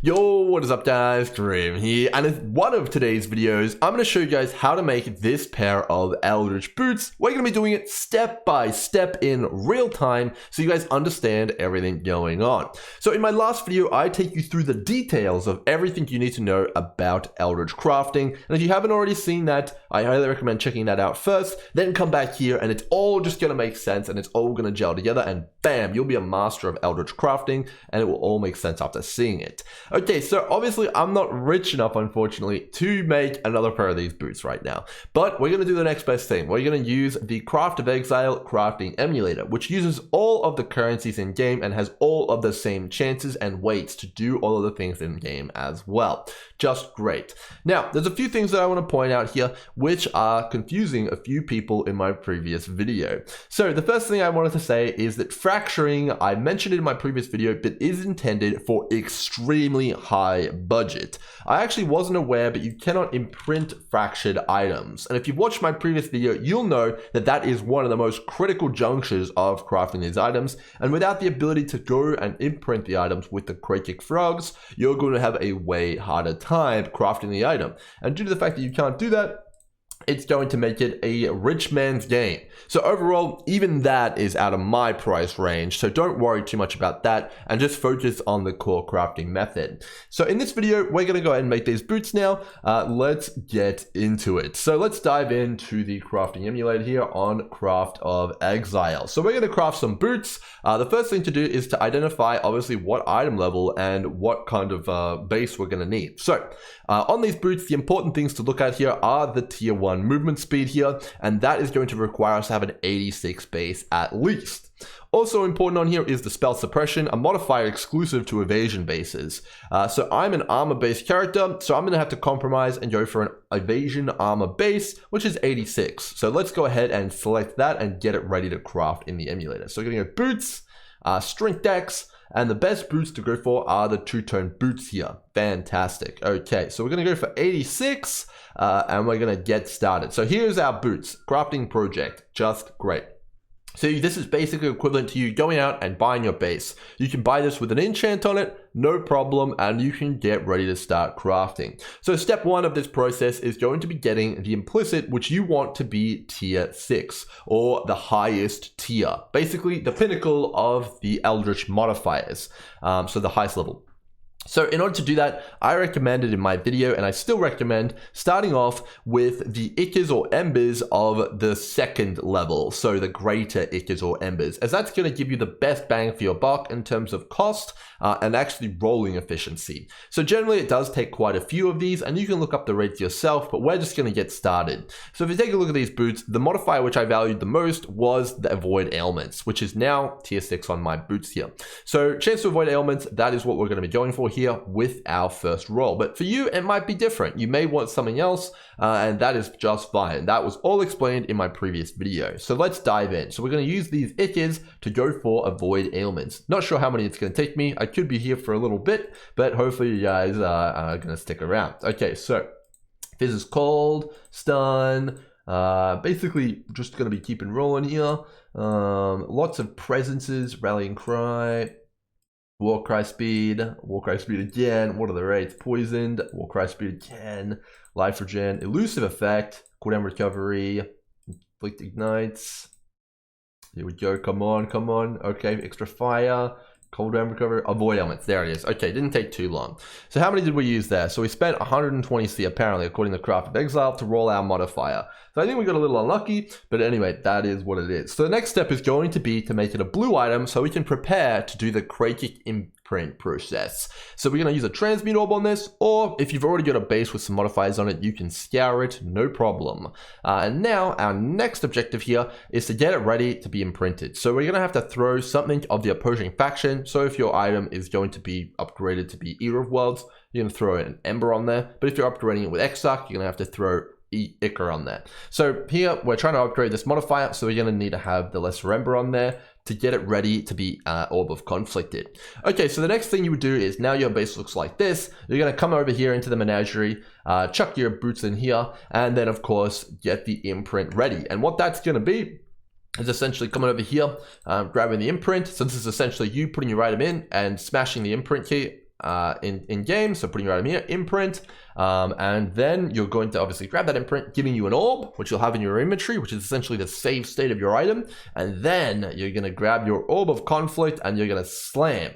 Yo, what is up guys, Grim here, and in one of today's videos, I'm going to show you guys how to make this pair of Eldritch boots. We're going to be doing it step by step in real time, so you guys understand everything going on. So in my last video, I take you through the details of everything you need to know about Eldritch crafting, and if you haven't already seen that, I highly recommend checking that out first, then come back here, and it's all just going to make sense, and it's all going to gel together, and bam, you'll be a master of Eldritch crafting, and it will all make sense after seeing it. Okay, so obviously I'm not rich enough, unfortunately, to make another pair of these boots right now. But we're going to do the next best thing. We're going to use the Craft of Exile crafting emulator, which uses all of the currencies in game and has all of the same chances and weights to do all of the things in game as well. Just great. Now, there's a few things that I want to point out here, which are confusing a few people in my previous video. So the first thing I wanted to say is that fracturing, I mentioned it in my previous video, but is intended for extremely high budget. I actually wasn't aware, but you cannot imprint fractured items. And if you've watched my previous video, you'll know that that is one of the most critical junctures of crafting these items. And without the ability to go and imprint the items with the Krakic frogs, you're going to have a way harder time crafting the item. And due to the fact that you can't do that, it's going to make it a rich man's game. So overall, even that is out of my price range. So don't worry too much about that and just focus on the core crafting method. So in this video, we're going to go ahead and make these boots now. Let's get into it. So let's dive into the crafting emulator here on Craft of Exile. So we're going to craft some boots. The first thing to do is to identify obviously what item level and what kind of base we're going to need. So on these boots, the important things to look at here are the tier 1 movement speed here, and that is going to require us to have an 86 base at least. Also important on here is the spell suppression, a modifier exclusive to evasion bases. So I'm an armor based character, so I'm going to have to compromise and go for an evasion armor base, which is 86. So let's go ahead and select that and get it ready to craft in the emulator. So we're going to go boots, strength dex, and the best boots to go for are the two-tone boots here. Fantastic. Okay, so we're going to go for 86, and we're going to get started. So here's our boots. Crafting project. Just great. So this is basically equivalent to you going out and buying your base. You can buy this with an enchant on it, no problem, and you can get ready to start crafting. So step 1 of this process is going to be getting the implicit, which you want to be tier 6, or the highest tier. Basically, the pinnacle of the Eldritch modifiers, so the highest level. So in order to do that, I recommended in my video, and I still recommend, starting off with the Ichas or Embers of the 2nd level, so the greater Ichas or Embers, as that's going to give you the best bang for your buck in terms of cost and actually rolling efficiency. So generally it does take quite a few of these, and you can look up the rates yourself, but we're just going to get started. So if you take a look at these boots, the modifier which I valued the most was the avoid ailments, which is now tier 6 on my boots here. So chance to avoid ailments, that is what we're going to be going for here with our first roll. But for you, it might be different. You may want something else, and that is just fine. That was all explained in my previous video. So let's dive in. So we're going to use these Ichas to go for avoid ailments. Not sure how many it's going to take me. I could be here for a little bit, but hopefully you guys are going to stick around. Okay, so this is cold, stun, basically just going to be keeping rolling here. Lots of presences, rallying cry, Warcry speed again. What are the rates? Poisoned, Warcry speed again, life regen, elusive effect, cooldown recovery, inflict ignites. Here we go. Come on. Okay, extra fire, cooldown recovery, avoid elements. There it is. Okay, didn't take too long. So how many did we use there? So we spent 120 C apparently, according to Craft of Exile, to roll our modifier. So I think we got a little unlucky, but anyway, that is what it is. So the next step is going to be to make it a blue item so we can prepare to do the Krakic imprint process. So we're going to use a transmute orb on this, or if you've already got a base with some modifiers on it, you can scour it, no problem. And now our next objective here is to get it ready to be imprinted. So we're going to have to throw something of the opposing faction. So if your item is going to be upgraded to be Eater of Worlds, you're going to throw an Ember on there. But if you're upgrading it with Exarch, you're going to have to throw Ichor on there. So here we're trying to upgrade this modifier, so we're going to need to have the lesser Ember on there to get it ready to be Orb of Conflicted. Okay, so the next thing you would do is, now your base looks like this, you're going to come over here into the menagerie, chuck your boots in here, and then of course get the imprint ready. And what that's going to be is essentially coming over here, grabbing the imprint. So this is essentially you putting your item in and smashing the imprint key in game. So putting your item here, imprint, and then you're going to obviously grab that imprint, giving you an orb, which you'll have in your inventory, which is essentially the save state of your item. And then you're going to grab your orb of conflict and you're going to slam.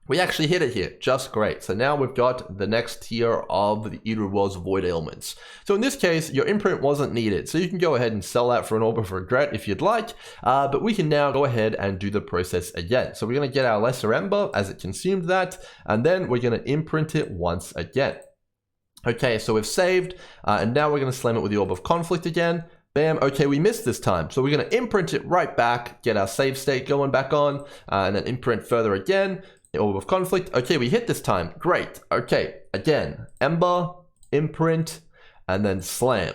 We actually hit it here, just great. So now we've got the next tier of the Eater of Worlds Void Ailments. So in this case, your imprint wasn't needed. So you can go ahead and sell that for an Orb of Regret if you'd like. But we can now go ahead and do the process again. So we're going to get our Lesser Ember as it consumed that. And then we're going to imprint it once again. Okay, so we've saved. And now we're going to slam it with the Orb of Conflict again. Bam, okay, we missed this time. So we're going to imprint it right back, get our save state going back on, and then imprint further again. The Orb of Conflict. Okay, we hit this time. Great. Okay, again, Ember, imprint, and then slam.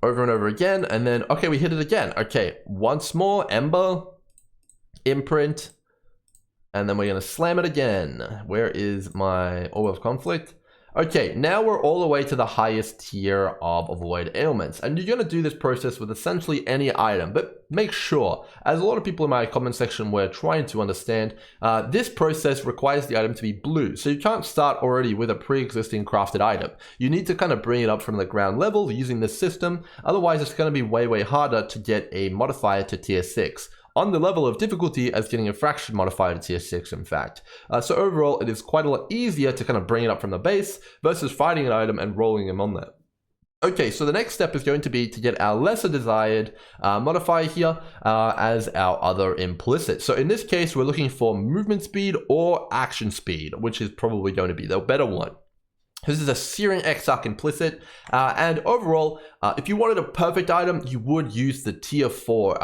Over and over again, and then, okay, we hit it again. Okay, once more, Ember, imprint, and then we're going to slam it again. Where is my Orb of Conflict? Okay, now we're all the way to the highest tier of Void Ailments, and you're going to do this process with essentially any item, but make sure, as a lot of people in my comment section were trying to understand, this process requires the item to be blue, so you can't start already with a pre-existing crafted item. You need to kind of bring it up from the ground level using this system, otherwise it's going to be way harder to get a modifier to tier 6. On the level of difficulty as getting a fraction modifier to tier 6, in fact. So overall, it is quite a lot easier to kind of bring it up from the base versus fighting an item and rolling them on there. Okay, so the next step is going to be to get our lesser desired modifier here as our other implicit. So in this case, we're looking for movement speed or action speed, which is probably going to be the better one. This is a Searing Exarch implicit, and overall, if you wanted a perfect item, you would use the tier 4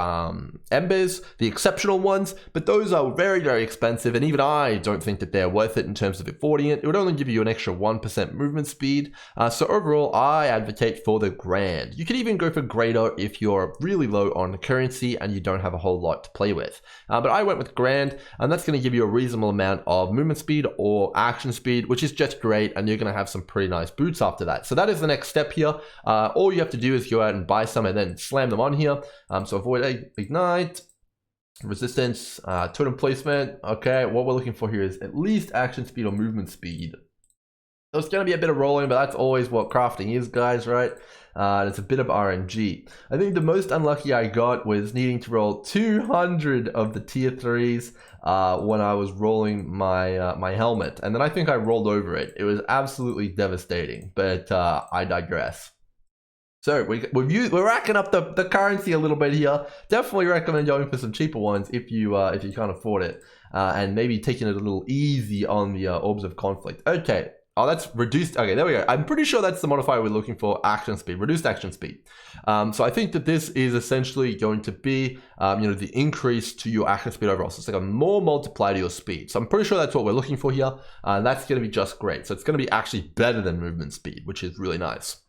embers, the exceptional ones, but those are very expensive, and even I don't think that they're worth it in terms of affording it. It would only give you an extra 1% movement speed, so overall, I advocate for the Grand. You could even go for Greater if you're really low on currency and you don't have a whole lot to play with. But I went with Grand, and that's going to give you a reasonable amount of movement speed or action speed, which is just great, and you're going to have some pretty nice boots after that. So that is the next step here. All you have to do is go out and buy some and then slam them on here. So avoid ignite, resistance, totem placement. Okay, what we're looking for here is at least action speed or movement speed. So it's going to be a bit of rolling, but that's always what crafting is, guys, right? It's a bit of RNG. I think the most unlucky I got was needing to roll 200 of the tier 3s when I was rolling my my helmet, and then I think I rolled over it. It was absolutely devastating, but I digress. So we're racking up the currency a little bit here. Definitely recommend going for some cheaper ones if you can't afford it, and maybe taking it a little easy on the Orbs of Conflict. Okay. Oh, that's reduced. Okay, there we go. I'm pretty sure that's the modifier we're looking for, action speed, reduced action speed. So I think that this is essentially going to be, the increase to your action speed overall. So it's like a more multiplier to your speed. So I'm pretty sure that's what we're looking for here. And that's going to be just great. So it's going to be actually better than movement speed, which is really nice.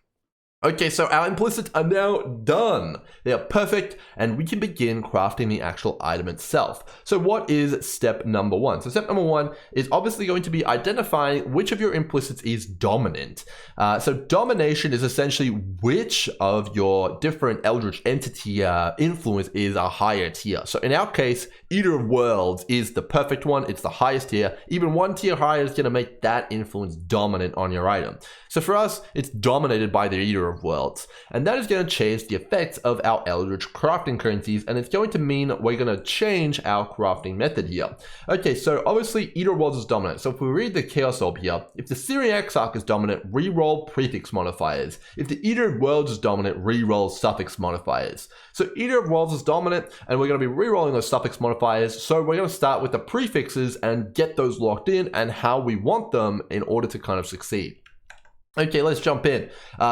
Okay, so our implicits are now done. They are perfect, and we can begin crafting the actual item itself. So what is step number 1? So step number 1 is obviously going to be identifying which of your implicits is dominant. So domination is essentially which of your different Eldritch entity influence is a higher tier. So in our case, Eater of Worlds is the perfect one. It's the highest tier. Even one tier higher is going to make that influence dominant on your item. So for us, it's dominated by the Eater of Worlds, and that is going to change the effects of our Eldritch crafting currencies, and it's going to mean we're going to change our crafting method here. Okay, so obviously Eater of Worlds is dominant, so if we read the Chaos Orb here, if the Searing Exarch is dominant, reroll prefix modifiers. If the Eater of Worlds is dominant, reroll suffix modifiers. So Eater of Worlds is dominant, and we're going to be rerolling those suffix modifiers, so we're going to start with the prefixes and get those locked in and how we want them in order to kind of succeed. Okay, let's jump in.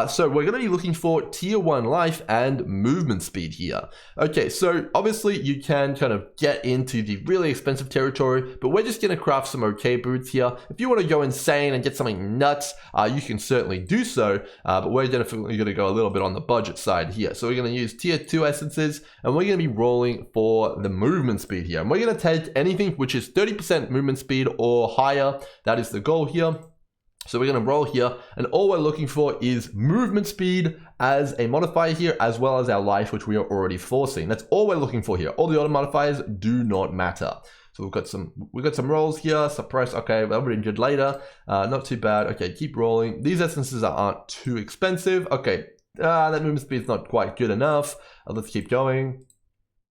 So we're going to be looking for tier 1 life and movement speed here. Okay, so obviously you can kind of get into the really expensive territory, but we're just going to craft some okay boots here. If you want to go insane and get something nuts, you can certainly do so, but we're definitely going to go a little bit on the budget side here. So we're going to use tier 2 essences, and we're going to be rolling for the movement speed here. And we're going to take anything which is 30% movement speed or higher. That is the goal here. So we're going to roll here, and all we're looking for is movement speed as a modifier here, as well as our life, which we are already forcing. That's all we're looking for here. All the other modifiers do not matter. So we've got some rolls here. Suppress. Okay, that'll be injured later. Not too bad. Okay, keep rolling. These essences aren't too expensive. Okay, that movement speed is not quite good enough. Let's keep going.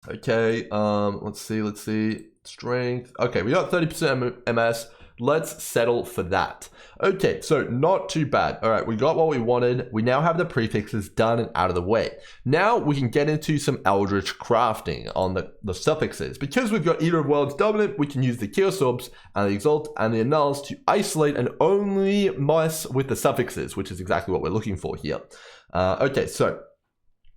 Okay, let's see. Strength. Okay, we got 30% MS. Let's settle for that. Okay, so not too bad. All right, we got what we wanted. We now have the prefixes done and out of the way. Now we can get into some Eldritch crafting on the suffixes. Because we've got Eater of Worlds dominant, we can use the Keosorbs and the Exalt and the Annuls to isolate and only mess with the suffixes, which is exactly what we're looking for here. Okay, so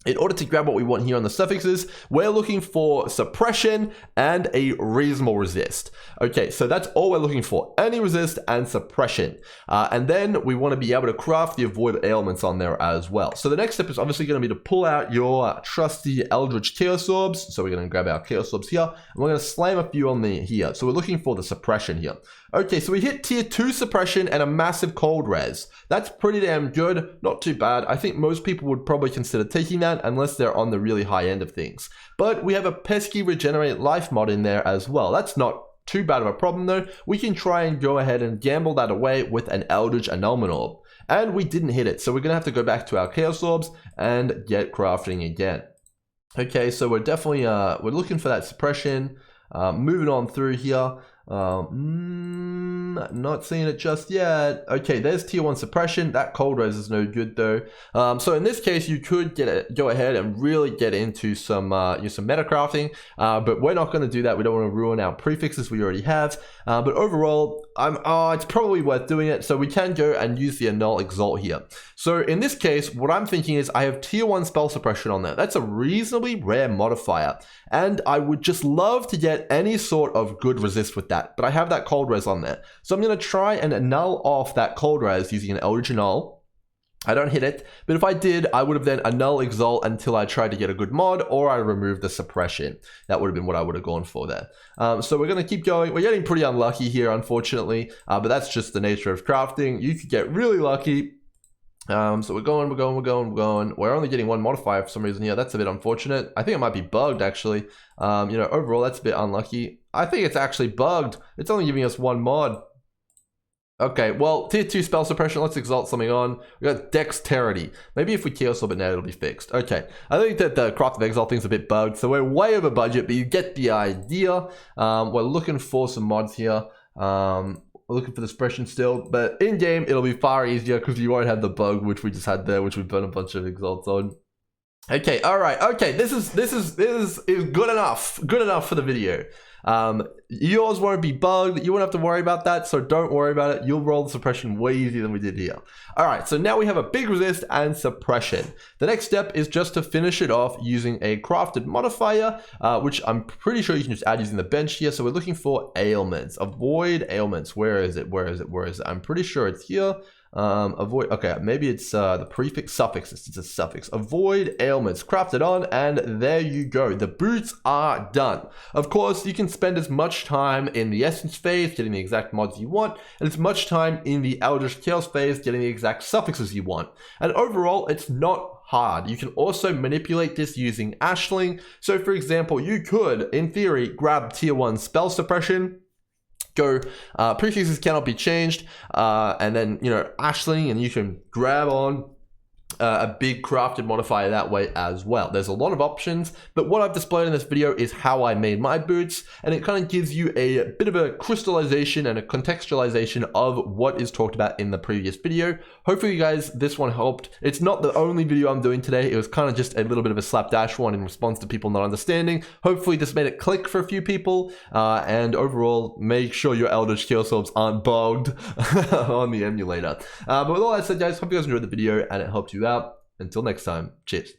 in order to grab what we want here on the suffixes, we're looking for suppression and a reasonable resist. Okay, so that's all we're looking for, any resist and suppression. And then we want to be able to craft the avoid ailments on there as well. So the next step is obviously going to be to pull out your trusty Eldritch Keosorbs. So we're going to grab our Keosorbs here, and we're going to slam a few on the here. So we're looking for the suppression here. Okay, so we hit tier 2 suppression and a massive cold res. That's pretty damn good, not too bad. I think most people would probably consider taking that unless they're on the really high end of things. But we have a pesky regenerate life mod in there as well. That's not too bad of a problem though. We can try and go ahead and gamble that away with an Eldritch Annulment Orb. And we didn't hit it, so we're gonna have to go back to our Chaos Orbs and get crafting again. Okay, so we're definitely we're looking for that suppression. Moving on through here. Not seeing it just yet. Okay, there's tier 1 suppression. That cold res is no good though. So in this case, you could go ahead and really get into some meta crafting, but we're not going to do that. We don't want to ruin our prefixes we already have. But overall, it's probably worth doing it. So we can go and use the Annul Exalt here. So in this case, what I'm thinking is I have tier 1 spell suppression on there. That's a reasonably rare modifier, and I would just love to get any sort of good resist with that. But I have that cold res on there. So I'm going to try and annul off that cold res using an Eldritch Annul. I don't hit it, but if I did, I would have then Annul Exalt until I tried to get a good mod, or I removed the suppression. That would have been what I would have gone for there. So we're going to keep going. We're getting pretty unlucky here, unfortunately, but that's just the nature of crafting. You could get really lucky. So we're going. We're only getting one modifier for some reason here. That's a bit unfortunate. I think it might be bugged actually. Overall that's a bit unlucky. I think it's actually bugged. It's only giving us one mod. Okay, well, tier 2 spell suppression. Let's exalt something on. We got dexterity. Maybe if we Keosorb it now, it'll be fixed. Okay, I think that the craft of exalt thing's a bit bugged, so we're way over budget, but you get the idea. We're looking for some mods here. We're looking for the suppression still, but in game it'll be far easier because you won't have the bug which we just had there, which we burn a bunch of exalts on. Okay, all right, okay. This is good enough. Good enough for the video. Yours won't be bugged. You won't have to worry about that, so don't worry about it. You'll roll the suppression way easier than we did here. All right, so now we have a big resist and suppression. The next step is just to finish it off using a crafted modifier, which I'm pretty sure you can just add using the bench here. So we're looking for ailments. Avoid ailments. Where is it? I'm pretty sure it's here. Avoid, okay, maybe it's the prefix suffixes. It's a suffix. Avoid ailments. Craft it on, and there you go. The boots are done. Of course, you can spend as much time in the essence phase getting the exact mods you want, and as much time in the Eldritch Chaos phase getting the exact suffixes you want. And overall, it's not hard. You can also manipulate this using Ashling. So for example, you could, in theory, grab tier 1 spell suppression, go prefixes cannot be changed, and then Ashling, and you can grab on a big crafted modifier that way as well. There's a lot of options, but what I've displayed in this video is how I made my boots, and it kind of gives you a bit of a crystallization and a contextualization of what is talked about in the previous video. Hopefully you guys, this one helped. It's not the only video I'm doing today. It was kind of just a little bit of a slapdash one in response to people not understanding. Hopefully this made it click for a few people, and overall, make sure your Eldritch Keosorbs aren't bugged on the emulator. But with all that said, guys, hope you guys enjoyed the video and it helped you out. Until next time, cheers.